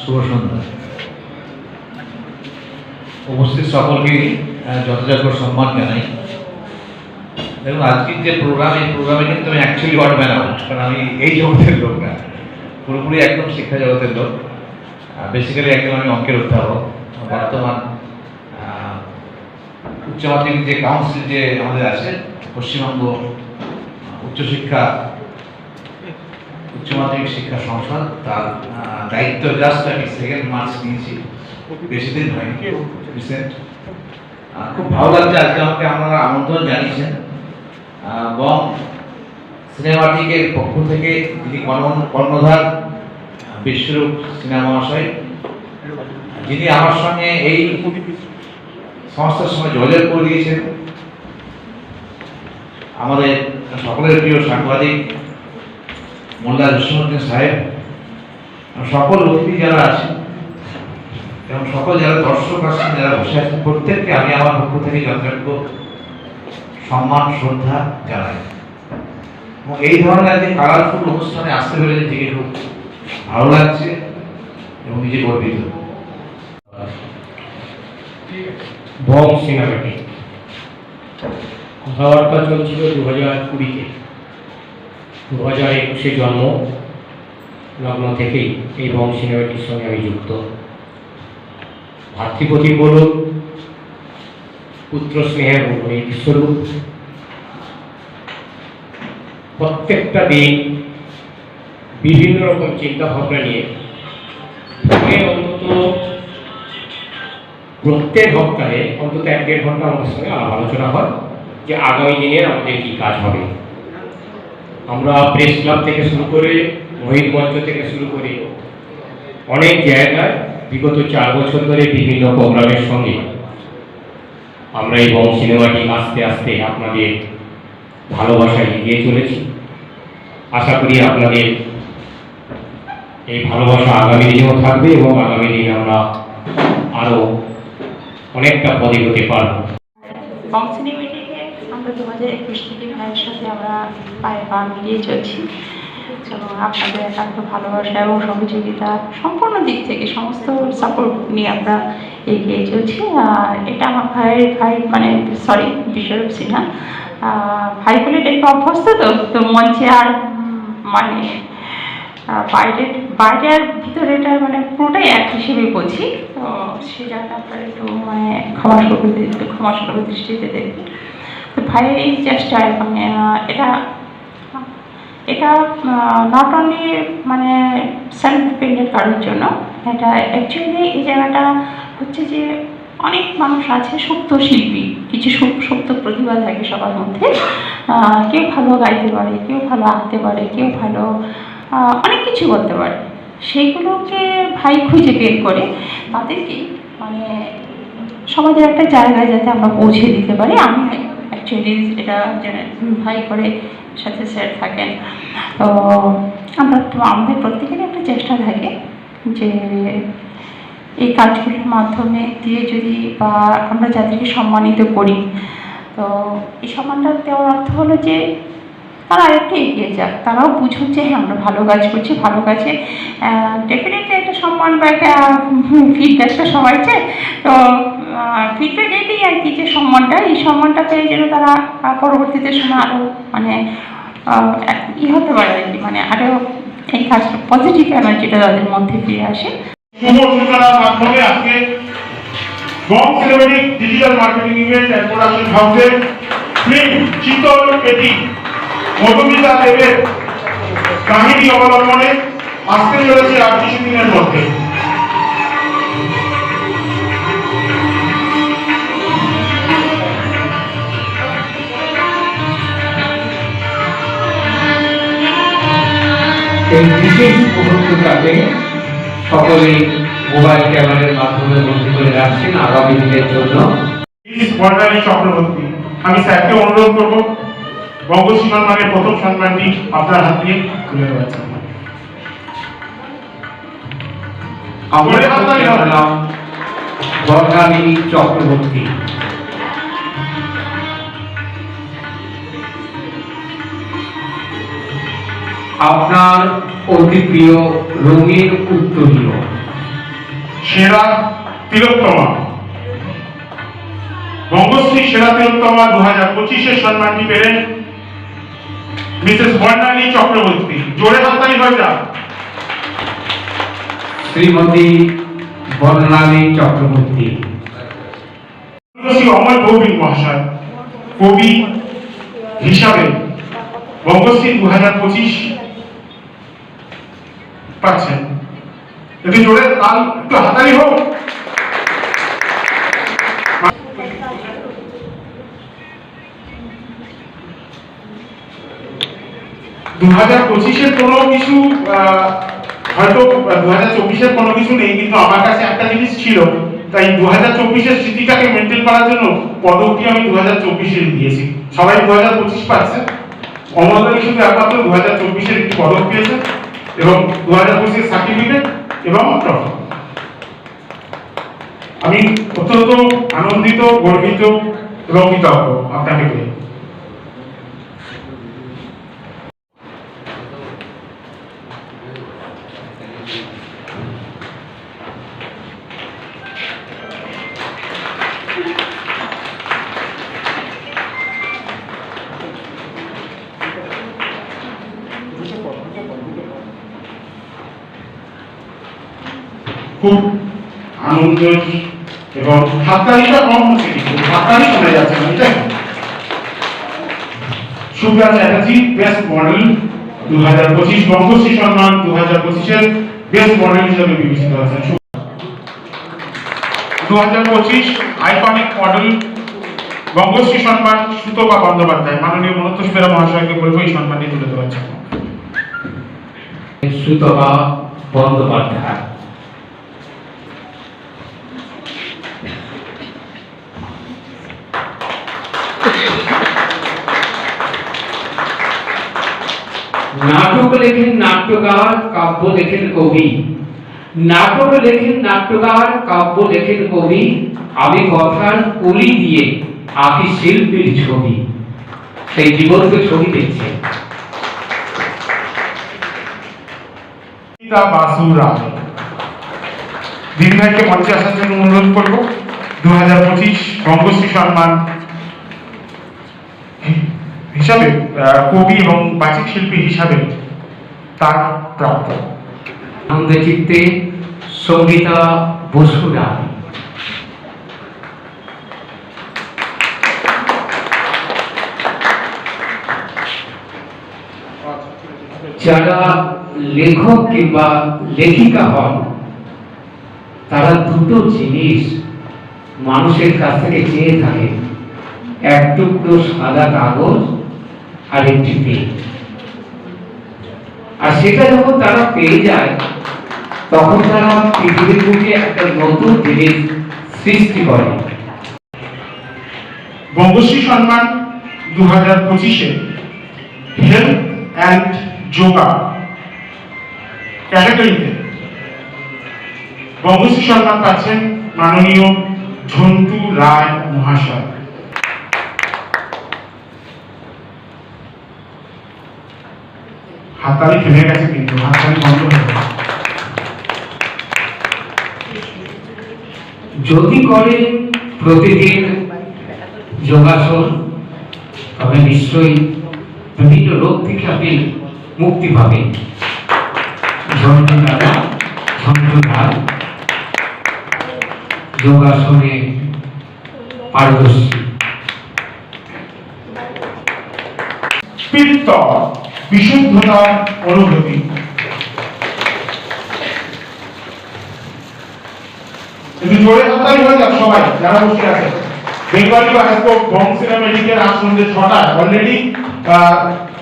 শুভ সন্ধ্যা। উপস্থিত সকলকে যথাযথ সম্মান জানাই। দেখুন, আজকের যে প্রোগ্রাম, এই প্রোগ্রামে কিন্তু আমি অ্যাকচুয়ালি ওয়ার্ড বানাবো, কারণ আমি এই জগতের লোক না, পুরোপুরি একদম শিক্ষা জগতের লোক। বেসিক্যালি একদম আমি অঙ্কের অধ্যাপক। বর্তমান উচ্চ মাধ্যমিক যে কাউন্সিল যে আমাদের আছে, পশ্চিমবঙ্গ উচ্চশিক্ষা উচ্চ মাধ্যমিক শিক্ষা সংসদ, তার দায়িত্ব জাস্ট আমি 2 মার্চ নিয়েছি, বেশি দিন হয়নি, রিসেন্ট। খুব ভালো লাগছে আজকে আমাকে আপনারা আমন্ত্রণ জানিয়েছেন। এবং সিনেমাটিকের পক্ষ থেকে যিনি কর্ণধার বিশ্বরূপ সিনেমা মহাশয়, যিনি আমার সঙ্গে এই সংস্থার সময় যোগাযোগ করে দিয়েছেন, আমাদের সকলের প্রিয় সাংবাদিক মোল্লা জসিমউদ্দিন সাহেব, সকল অতিথি যারা আছেন এবং সকল যারা দর্শক আছেন, যারা বসে আছেন, প্রত্যেককে আমি আমার পক্ষ থেকে যথাযোগ্য সম্মান শ্রদ্ধা জানাই। এবং এই ধরনের একটি কালারফুল অনুষ্ঠানে আসতে পেরে নিজেকে খুব ভালো লাগছে এবং নিজে গর্বিত। বং সিনেমাটি কথাবার্তা চলছিল 2020-তে, 2021-এ জন্ম লগ্ন থেকেই এই বং সিনেমাটির সঙ্গে আমি যুক্ত। ভাতৃপ্রতিম বলুন, পুত্র স্নেহের বলুন, এই বিশ্বরূপ প্রত্যেকটা দিন বিভিন্ন রকম চিন্তা ভাবনা নিয়ে অন্তত প্রত্যেক সপ্তাহে অন্তত 1-1.5 ঘন্টা আমাদের সঙ্গে আলাপ আলোচনা হয় যে আগামী দিনের আমাদের কী কাজ হবে। আমরা প্রেস ক্লাব থেকে শুরু করে, মহিত মঞ্চ থেকে শুরু করে অনেক জায়গায় বিগত 4 বছর ধরে বিভিন্ন প্রোগ্রামের সঙ্গে আমরা এই বং সিনেমাটি আস্তে আস্তে আপনাদের ভালোবাসায় এগিয়ে চলেছি। আশা করি আপনাদের এই ভালোবাসা আগামী দিনেও থাকবে এবং আগামী দিনে আমরা আরও অনেকটা পদে হতে পারব। বং সিনেমাটিকে আমরা 2021 থেকে ভাইয়ের সাথে আমরা পায়ে পা মিলিয়ে চলছি এবং আপনাদের একান্ত ভালোবাসা এবং সহযোগিতা সম্পূর্ণ দিক থেকে সমস্ত সাপোর্ট নিয়ে আমরা এগিয়ে চলছি। আর এটা আমার ভাই মানে সরি বিশ্বরূপ সিনহা ভাই বলে একটু অভ্যস্ত, তো মঞ্চে আর মানে বাইরে আর ভিতরেটা মানে পুরোটাই এক হিসেবে বলছি। তো সে জায়গাটা আপনারা একটু মানে ক্ষমাসুলভ দৃষ্টিতে দেখবেন। তো ভাইয়ের এই চেষ্টা এবং এটা নট অনলি মানে সেলফ ডিপেন্ডেন্ট কারোর জন্য, এটা অ্যাকচুয়ালি এই জায়গাটা হচ্ছে যে অনেক মানুষ আছে সুপ্ত শিল্পী, কিছু সুপ্ত প্রতিভা থাকে সবার মধ্যে। কেউ ভালো গাইতে পারে, কেউ ভালো আঁকতে পারে, কেউ ভালো অনেক কিছু করতে পারে। সেইগুলোকে ভাই খুঁজে বের করে তাদেরকে মানে সমাজের একটা জায়গায় যাতে আমরা পৌঁছে দিতে পারি। আমি অ্যাকচুয়ালি এটা ভাই করে সাথে স্যার থাকেন, তো আমাদের প্রত্যেকেরই একটা চেষ্টা থাকে যে এই কাজগুলোর মাধ্যমে দিয়ে যদি বা আমরা যাদেরকে সম্মানিত করি, তো এই সম্মানটা দেওয়ার অর্থ হলো যে তারা আরেকটু এগিয়ে যাক, তারাও বুঝুন যে হ্যাঁ আমরা ভালো কাজ করছি, ভালো কাজে ডেফিনেটলি একটা সম্মান বা একটা ফিডব্যাকটা সবাই চায়। তো ফিডব্যাক এটাই আর কি, যে সম্মানটা, এই সম্মানটা পেয়ে যেন তারা পরবর্তীতে সময় আরও মানে হতে পারে আর কি, মানে আরও এই কাজটা পজিটিভ এনার্জিটা তাদের মধ্যে ফিরে আসে। শুভ সূচনার মাধ্যমে আজকে Bong cinematic digital marketing event and production হাউসের ফিল্ম শীতল পেটি মধুমিতা দেবের কাহিনী অবলম্বনে আসতে চলেছে আর কিছুদিনের মধ্যে। এই বিশেষ মুহূর্তটাকে সকলেই মোবাইল ক্যামেরার মাধ্যমে বন্দী করে রাখছেন আগামী দিনের জন্য। চক্রবর্তী, আমি স্যারকে অনুরোধ করব বঙ্গসীমার মানে প্রথম সম্মানটি আপনার হাত দিয়ে তুলে দেওয়ার। আমার নাম বর্ণালী চক্রবর্তী। আপনার অতি প্রিয় রঙিন উত্তরীয় সেরা তিলোত্তমা, বঙ্গশ্রী সেরা তিলোত্তমা 2025-এর সম্মানটি পেলেন মিসেস বর্ণালী চক্রবর্তী। জোরে হাততালি হয়ে যাক। শ্রীমতী বর্ণালী চক্রবর্তী। শ্রী অমল কৌভিক মহাশয় কবি হিসাবে বঙ্গশ্রী 2025 পাচ্ছেন। একটু জোরে তাল, একটু হাতালি হোক। 2025-এর কোনো কিছু হয়তো 2024-এর কোনো কিছু নেই, কিন্তু আমার কাছে একটা জিনিস ছিল, তাই 2024-এর স্মৃতিটাকে মেনটেন করার জন্য পদকটি আমি 2024-এর দিয়েছি। সবাই 2025 পাচ্ছে, অমলদারি শুধু একমাত্র 2024-এর একটি পদক পেয়েছে এবং 2025-এর সার্টিফিকেট এবং ট্রফি। আমি অত্যন্ত আনন্দিত, গর্বিত এবং কৃতজ্ঞ আপনাকে পেয়ে। খুব আনন্দের এবং হাততালিটা কম হচ্ছে, কিন্তু হাততালি শোনা যাচ্ছে না, তাই না? সুব্রা চ্যাটার্জি বেস্ট মডেল 2025, বঙ্গশ্রী সম্মান 2025-এর বেস্ট মডেল হিসেবে বিবেচিত হয়েছেন। 2025 আইকনিক মডেল বঙ্গশ্রী সম্মান সুতপা বন্দ্যোপাধ্যায়। মাননীয় মনোত্তোষ মহাশয়কে বলবো এই সম্মানটি তুলে দেওয়ার জন্য। সুতপা বন্দ্যোপাধ্যায়। নাটক লেখেন নাট্যকার, কাব্য লেখেন কবি। নাটক লেখেন নাট্যকার, কাব্য লেখেন কবি। আমি কথার কলি দিয়ে আঁকি শিল্পীর ছবি। সেই জীবনকে ছবি দেখছে। বাসুরা দিদি ভাইকে মঞ্চে আসার জন্য অনুরোধ করবো। 2025 বঙ্গশ্রী সম্মান হিসাবে কবি এবং বাচিক শিল্পী হিসাবে তার প্রাপ্ত। আনন্দ চিত্তে সঙ্গীতা বসুরা। যারা লেখক কিংবা লেখিকা হন, তারা দুটো জিনিস মানুষের কাছ থেকে চেয়ে থাকে, এক টুকরো সাদা কাগজ আর একটি পেন। আর সেটা যখন তারা পেয়ে যায়, তখন তারা পৃথিবীর বুকে একটা নতুন জিনিস সৃষ্টি করে। বঙ্গশ্রী সম্মান 2025-এ হেলথ অ্যান্ড যোগা ক্যাটাগরিতে বঙ্গশ্রী সম্মান পাচ্ছেন মাননীয় ঝন্টু রায় মহাশয়। হাততালি থেমে গেছে, কিন্তু হাততালি বন্ধ হয়ে গেছে। যদি করেন প্রতিদিন যোগাসন, তবে নিশ্চয়ই বিভিন্ন রোগ থেকে আপনি মুক্তি পাবেন। ঝন্টু দাদা, ঝন্টু ভাই যোগাসনে পারদর্শী। পিত্ত বিশুদ্ধতার অনুভূতি। কিন্তু জোরে হাততালি হয়ে যাক সবাই যারা বসে আছে। বেঙ্গলি বায়োস্কোপ বং সিনেমেটিকের আজ সন্ধ্যে 6টায় অলরেডি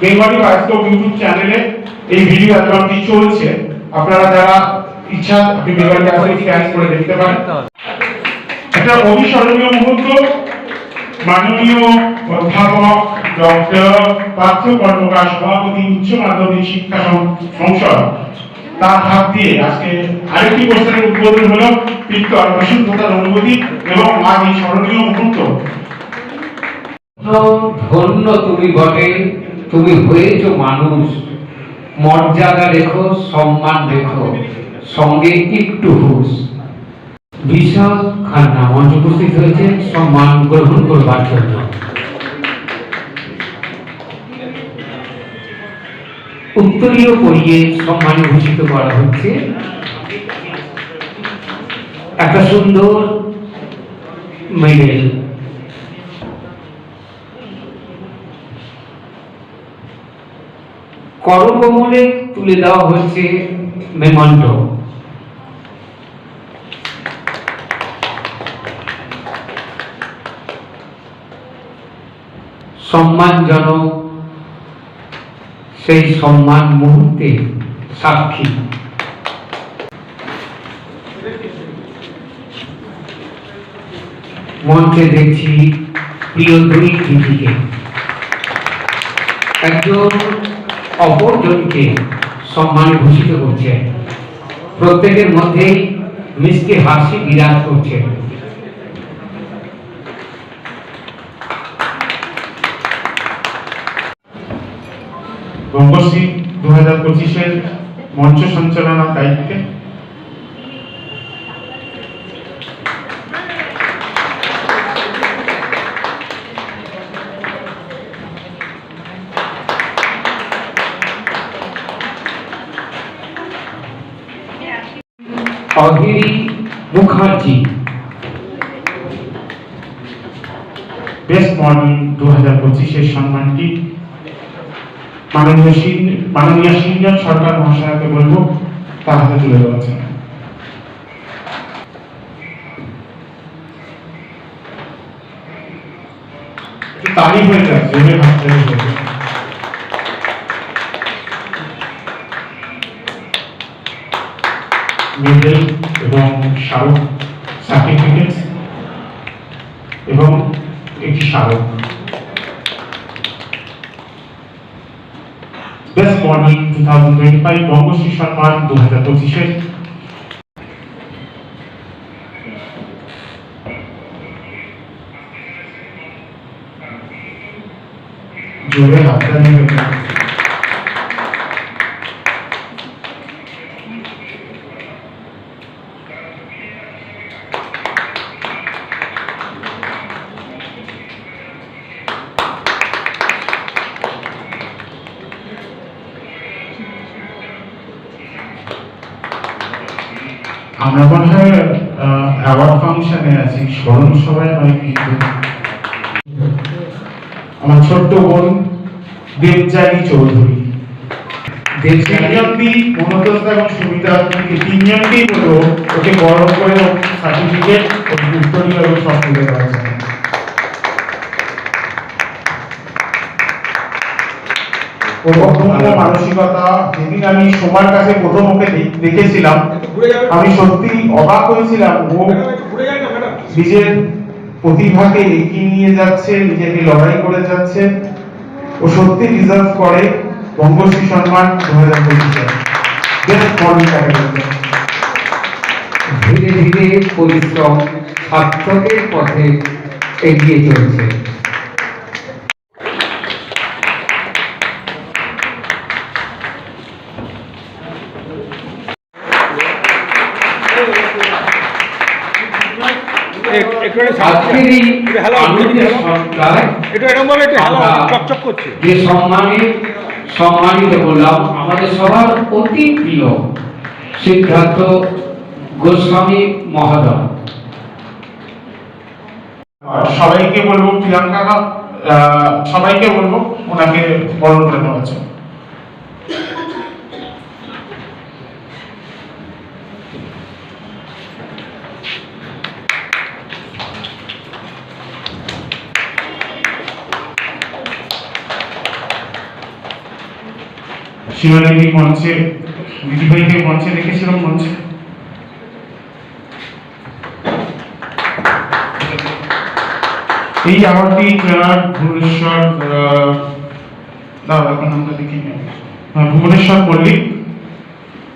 বেঙ্গলি বায়োস্কোপ ইউটিউব চ্যানেলে এই ভিডিও অ্যালবামটি চলছে। আপনারা যারা ইচ্ছা আপনি বেঙ্গলি বায়োস্কোপ স্ক্যান করে দেখতে পারেন। একটা অবিস্মরণীয় মুহূর্ত মাননীয় অধ্যাপক ডক্টর পার্থ কর্মকার, সভাপতি উচ্চ মাধ্যমিক শিক্ষা সংসদ, তার হাত দিয়ে আজকে আরেকটি কোর্সের উদ্বোধন হলো। পিত্তর বিশুদ্ধতার অনুভূতি এবং আজ এই স্মরণীয় মুহূর্ত। ধন্য তুমি বটে, তুমি হয়েছ মানুষ। মর্যাদা রেখো, সম্মান রেখো, সঙ্গে একটু হুঁশ। বিশাল খান্না মঞ্চ উপস্থিত হয়েছে সম্মান গ্রহণ করবার জন্য। উত্তরীয় পরিয়ে সম্মানে ভূষিত করা হচ্ছে একটা সুন্দর মেডেল। করকমলে তুলে দেওয়া হচ্ছে মেমন্টো। সম্মানজনক সেই সম্মান মুহূর্তে সাক্ষী। মঞ্চে দেখছি প্রিয় দুই দিদিকে, একজন অপরজনকে সম্মানে ভূষিত করছে। প্রত্যেকের মধ্যেই মিষ্টি হাসি বিরাজ করছে। বঙ্গশ্রী 2025-এর মঞ্চ সঞ্চালনার দায়িত্বে অহিরি মুখার্জি। বেস্ট মডেল 2025-এর সম্মানটি মাননীয় সিঞ্জন সরকার মহাশয়কে বলবো তার হাতে তুলে দেওয়ার জন্য। তারিখ হয়ে যায় জোরে হাত তালি হয়ে যায়। মেডেল এবং স্মারক সার্টিফিকেট এবং একটি স্মারক। বেস্ট মডেল 2025 বঙ্গশ্রী সম্মান 2025-এর জোরে হাততালি হয়ে যায়। আমরা মনে হয় অ্যাওয়ার্ড ফাংশনে আছি, স্মরণ সভায় নয়, কিন্তু আমার ছোট্ট বোন দেবযানী চৌধুরী, দেবযানী মনোজতা এবং সুমিতা তিনজনকেই বলবো ওকে গরম করে সার্টিফিকেট উত্তরীয় এবং সব তুলে দেওয়া যায়। মানসিকতা যেদিন আমি সোমার কাছে প্রথম ওকে দেখেছিলাম আমি সত্যি অবাক হয়েছিলাম। ও নিজের প্রতিভাকে এগিয়ে নিয়ে যাচ্ছে, নিজেকে লড়াই করে যাচ্ছে। ও সত্যি ডিজার্ভ করে বঙ্গশ্রী সম্মান 2025। ধীরে ধীরে পরিশ্রম সার্থকের পথে এগিয়ে চলছে। যে সম্মানিত বললাম আমাদের সবার অতি প্রিয় সিদ্ধার্থ গোস্বামী মহোদয়। সবাইকে বলবো প্রিয়াঙ্কা সবাইকে বলবো ওনাকে বরণ করে নেওয়ার জন্য। শিবানী মঞ্চে, দিদিভাইকে মঞ্চে দেখেছিলাম মঞ্চে। এই অ্যাওয়ার্ডটি জেলার ভুবনেশ্বর নামটা দেখি ভুবনেশ্বর পল্লিক,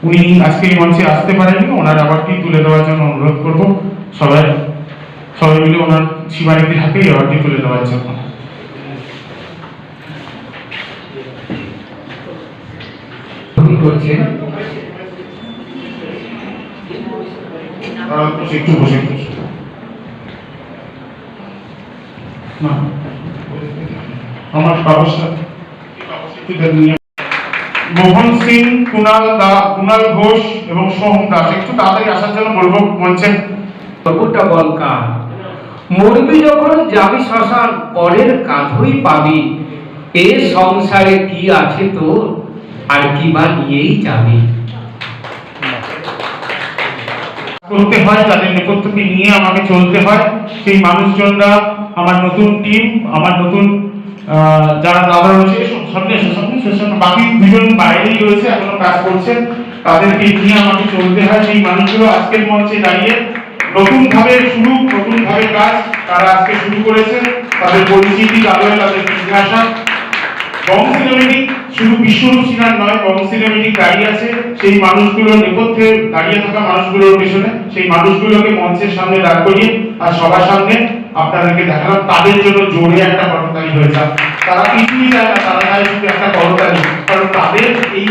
উনি আজকে এই মঞ্চে আসতে পারেননি, ওনার অ্যাওয়ার্ডটি তুলে দেওয়ার জন্য অনুরোধ করবো সবাই মিলে ওনার শিবানীদের হাতে এই অ্যাওয়ার্ডটি তুলে দেওয়ার জন্য। একটু বসে না আমার ব্যবস্থা মোহন সিং, কুণাল ঘোষ এবং সোহম দাস একটু তাড়াতাড়ি আসার জন্য বলবো মঞ্চে। তবুটা বল কার মরবি যখন যাবি শ্মশান পরের কাঁধই পাবি, এ সংসারে কি আছে তোর আর কি বা নিয়েই যাবি। করতে হয়, তাদের নেপথ্যকে নিয়ে আমাকে চলতে হয়। সেই মানুষজনরা আমার নতুন টিম, আমার নতুন যারা দাদা রয়েছে, সামনে বাকি দুজন বাইরেই রয়েছে, এখনো কাজ করছেন, তাদেরকে নিয়ে আমাকে চলতে হয়। সেই মানুষগুলো আজকের মঞ্চে দাঁড়িয়ে নতুন ভাবে কাজ তারা আজকে শুরু করেছে। তাদের পরিচিতি, তাদের জিজ্ঞাসা বং সিনেমেটিক শুধু বিশ্বরূপ সিনার নয়, বং সিনেমেটিক দাঁড়িয়ে আছে সেই মানুষগুলোর নেপথ্যে, দাঁড়িয়ে থাকা মানুষগুলোর পেছনে। সেই মানুষগুলোকে মঞ্চের সামনে দাঁড় করিয়ে আর সবার সামনে আপনাদেরকে দেখালাম। তাদের জন্য জোরে একটা করতালি হয়ে যাক। তারা কিছুই চায় না, তারা চায় শুধু একটা করতালি, কারণ তাদের এই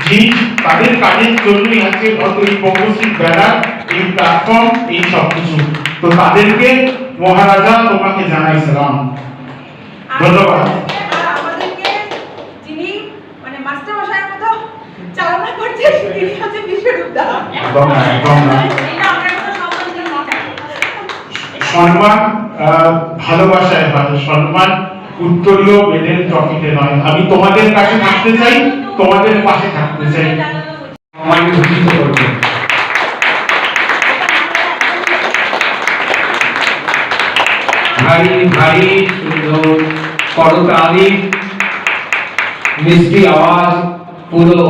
জিনিস, তাদের কাজের জন্যই আজকে এই বঙ্গশ্রী ব্যানার, এই প্ল্যাটফর্ম, এই সবকিছু। তো তাদেরকে মহারাজা তোমাকে জানাই সালাম, ধন্যবাদ। সম্মান ভালোবাসায় হয়, সম্মান উত্তরীয় মেডেল ট্রফিতে নয়। আমি তোমাদের কাছে থাকতে চাই, তোমাদের পাশে থাকতে চাই। আমাকে ভূষিত করবে ভারী ভারী সুন্দর করতালি, মিষ্টি আওয়াজ, পুরো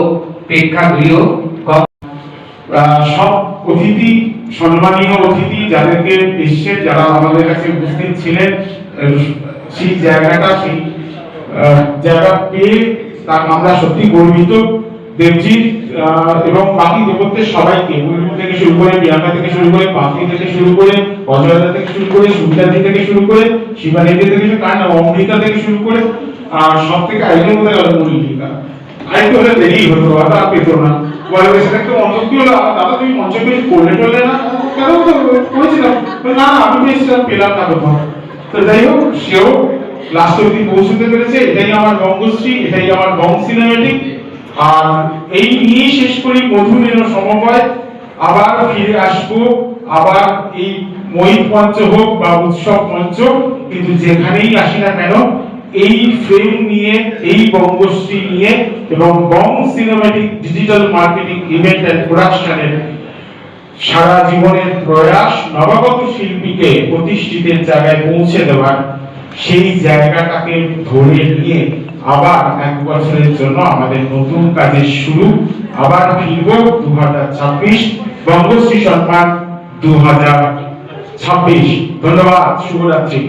প্রেক্ষাগৃহ সব অতিথি, সম্মানীয় অতিথি যাদেরকে এসছেন, যারা আমাদের কাছে উপস্থিত ছিলেন, সেই জায়গাটা, সেই জায়গা পেয়ে তার আমরা সত্যি গর্বিত। দেবজি এবং বাকি দেবত্বের সবাইকে, বুলবুল থেকে শুরু করে, প্রিয়াঙ্কা থেকে শুরু করে, পাখি থেকে শুরু করে, অজয়দা থেকে শুরু করে, সুবিধাদি থেকে শুরু করে, শিবানীদি থেকে শুরু করে, অমৃতা থেকে শুরু করে, আর সব থেকে আরেকজন কোথায় গেল, মল্লিকা। আরেকটু হলে দেরি হতো, আর পেত না। বলে সেটা একটু মন্তব্য হলো, দাদা তুমি মঞ্চে কিছু করলে টলে না, কেন করেছিলাম না, আমি পেয়েছিলাম, পেলাম না কোথাও। তো যাই হোক, সেও লাস্ট অব্দি পৌঁছতে পেরেছে। এটাই আমার বঙ্গশ্রী, এটাই আমার বং সিনেমেটিক। আর এই নিয়ে শেষ করি মধুমের সমবায়। আবার ফিরে আসবো, আবার এই মহিত মঞ্চ হোক বা উৎসব মঞ্চ, কিন্তু যেখানেই আসি না কেন এই ফ্রেম নিয়ে, এই বঙ্গশ্রী নিয়ে এবং Bong cinematic digital marketing event and প্রোডাকশনের সারা জীবনের প্রয়াস নবাগত শিল্পীকে প্রতিষ্ঠিতের জায়গায় পৌঁছে দেওয়ার, সেই জায়গাটাকে ধরে নিয়ে আবার এক বছরের জন্য আমাদের নতুন কাজের শুরু। আবার ফিরব 2026 বঙ্গশ্রী সম্মান 2026। ধন্যবাদ, শুভরাত্রি।